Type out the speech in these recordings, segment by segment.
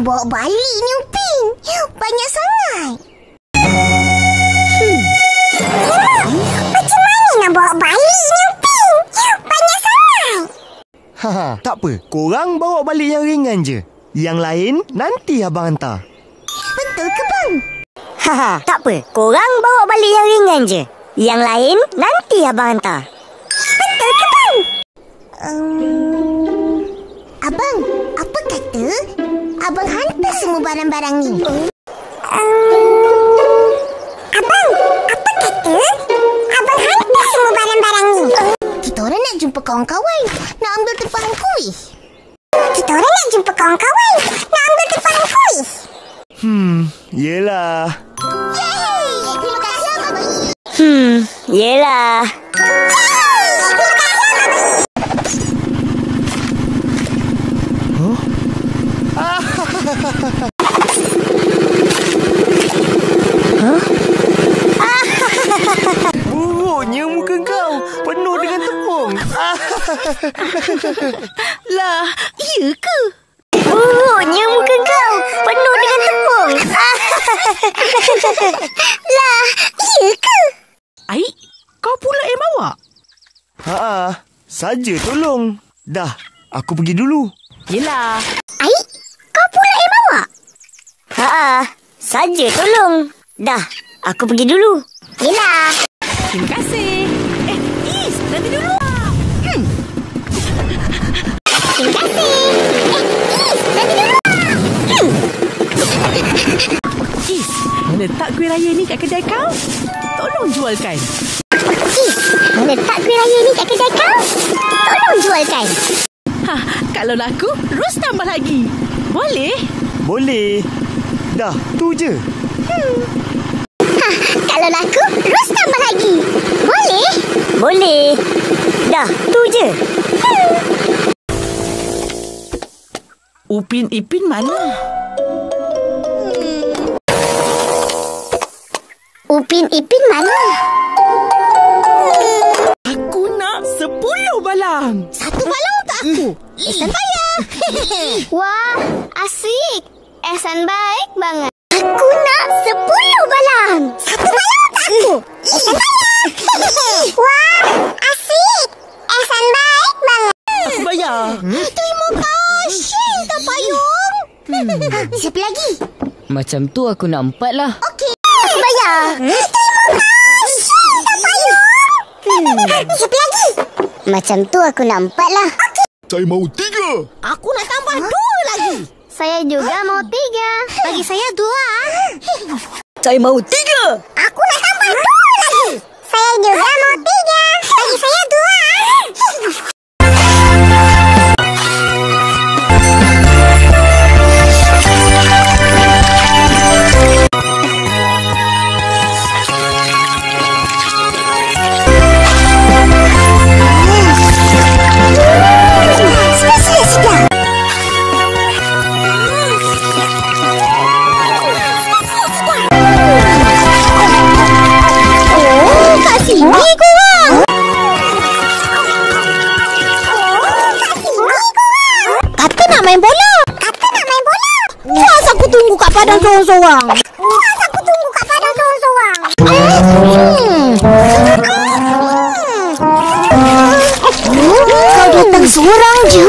nak bawa balik ni, Upin? Banyak sangat. Macam mana nak bawa balik ni, Upin? Banyak sangat. Tak apa. Korang bawa balik yang ringan je. Yang lain nanti abang hantar. Betul ke, bang? Tak apa. Korang bawa balik yang ringan je. Yang lain nanti abang hantar. Betul ke, bang? Abang, apa kata abang hantar semua barang-barang ni? Abang, apa kata abang hantar semua barang-barang ni? Kita orang nak jumpa kawan-kawan, nak ambil tempahan kuih. Kita orang nak jumpa kawan-kawan, nak ambil tempahan kuih. Yelah. Yeay! Terima kasih, abang. Yelah. Buruknya muka kau penuh dengan tepung. Lah, iya ke? Buruknya muka kau penuh dengan tepung. Lah, iya ke? Aik, kau pula yang bawa? Saja tolong. Dah, aku pergi dulu. Yelah. Aik, kau pula yang bawa? Saja tolong. Dah, aku pergi dulu. Yelah. Terima kasih. Is, nanti dulu. Terima kasih. Nanti dulu. Is, letak kuih raya ni kat kedai kau? Tolong jualkan. Mana letak kuih raya ni kat kedai kau? Tolong jualkan. Kalau laku, terus tambah lagi. Boleh? Boleh. Dah, tu je. Kalau laku, terus tambah lagi. Boleh? Boleh. Dah, tu je. Upin Ipin mana? Upin Ipin mana? Aku nak 10 balang. Satu balang untuk aku. Ehsan bayar. Wah, asyik. Ehsan baik banget. Aku nak 10 balang. Satu balang untuk aku. Ehsan bayar. Wah, asyik. Ehsan baik banget. Aku bayar. Terima kasih, tak payung. Siapa lagi? Macam tu aku nak 4 lah. Okey, aku bayar. Terima kasih, tak payung. Siapa lagi? Macam tu aku nak 4 lah. Okey. Saya mahu 3. Aku nak tambah 2 lagi. Saya juga mau 3. Bagi saya 2. Saya mahu 3. Aku nak tambah 2 lagi. Saya juga mau 3. Bagi saya 2. Padang sorang-sorang. Aku tunggu kat padang sorang-sorang. Kau datang seorang je.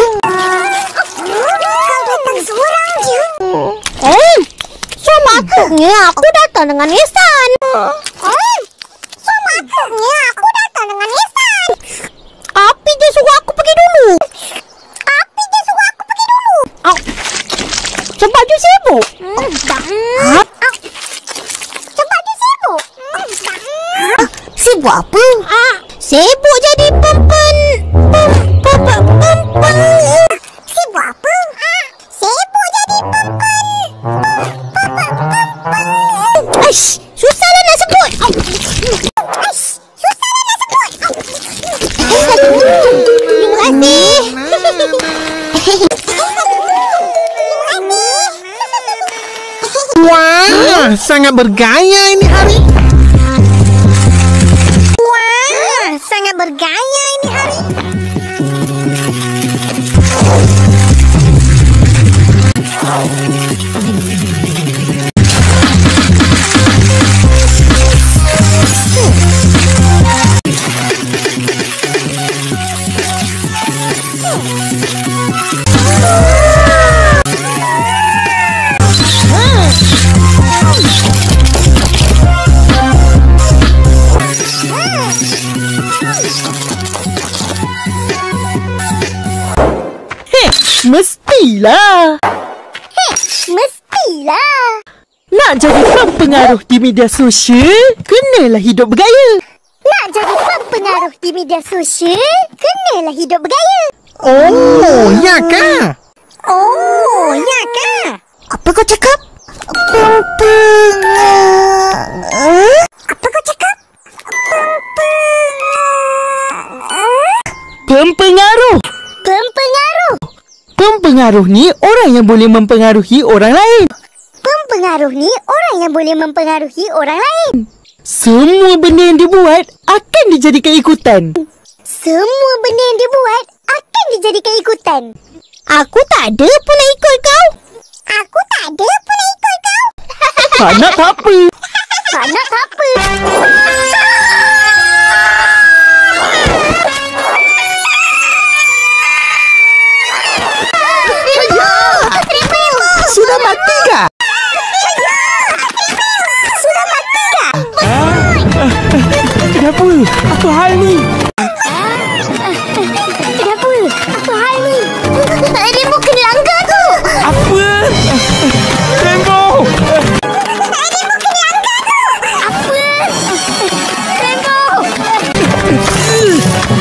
Sepatutnya aku datang dengan Ihsan. Sepatutnya aku datang dengan Ihsan. Api dia suruh aku pergi dulu. Sebab dia sibuk. Sebab dia sibuk. Sibuk apa? Sibuk jadi pempen. Sibuk apa? Sibuk jadi pempen. Aish, susahlah nak sebut. Susahlah nak sebut. Terima kasih. Wah, sangat bergaya ini hari. Wah, sangat bergaya ini hari. Mestilah. Mestilah. Nak jadi pempengaruh di media sosial, kenalah hidup bergaya. Nak jadi pempengaruh di media sosial, kenalah hidup bergaya. Oh, ya kah? Oh, ya kah? Apa kau cakap? Apa kau cakap? Pempengaruh. Pempengaruh. Pempengaruh ni orang yang boleh mempengaruhi orang lain. Pempengaruh ni orang yang boleh mempengaruhi orang lain. Semua benda yang dibuat akan dijadikan ikutan. Semua benda yang dibuat akan dijadikan ikutan. Aku tak ada pun nak ikut kau. Aku tak ada pun nak ikut kau. Tak nak tak apa. Tak nak tak apa. Sudah mati kah? Sudah mati kah? Kenapa? Apa hal ni? Kenapa? Apa hal ni? Rainbow kena langgar tu. Apa? Rainbow! Rainbow kena langgar tu. Apa? Rainbow.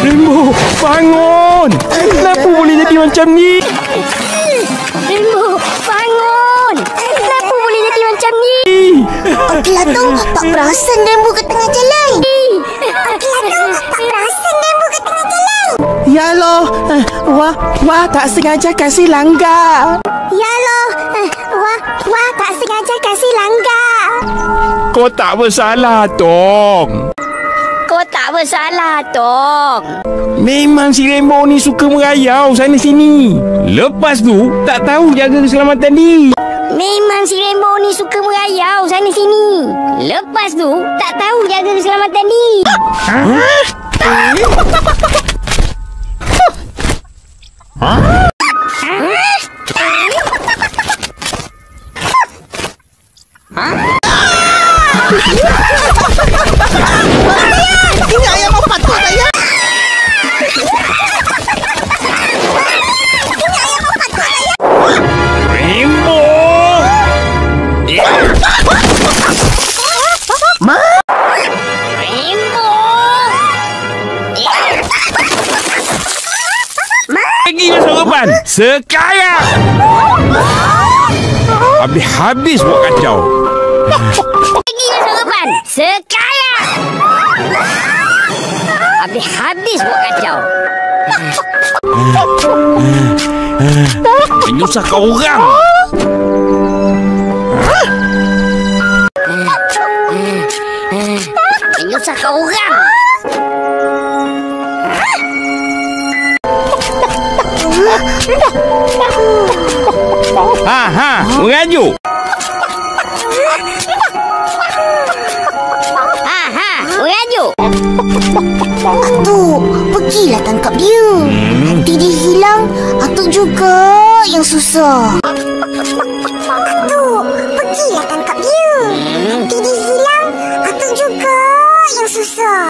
Rainbow, bangun! Kenapa boleh jadi macam ni? Rainbow, bangun. Kenapa boleh jadi macam ni? Okeylah tu, tak perasan Rainbow kat tengah jalan. Okeylah tu, tak perasan Rainbow kat tengah jalan. Ya Allah, wah tak sengaja kasih langgar. Ya Allah, wah tak sengaja kasih langgar. Kau tak bersalah, Tong. Kau tak bersalah, Tong. Memang si Rainbow ni suka merayau sana sini. Lepas tu, tak tahu jaga keselamatan diri. Memang si Rainbow ni suka merayau sana sini. Lepas tu, tak tahu jaga keselamatan diri. Ini ayam mau patut saya. Rainbow. Lagi sarapan sekarang. Habis buat kacau. Lagi sarapan sekarang. Habis buat kacau. Menyusahkan orang. Menyusahkan orang. Mengajuk. Mengajuk. Atuk, pergilah tangkap dia. Nanti dia hilang, Atuk juga yang susah. Atuk, pergilah tangkap dia. Nanti dia hilang, Atuk juga yang susah.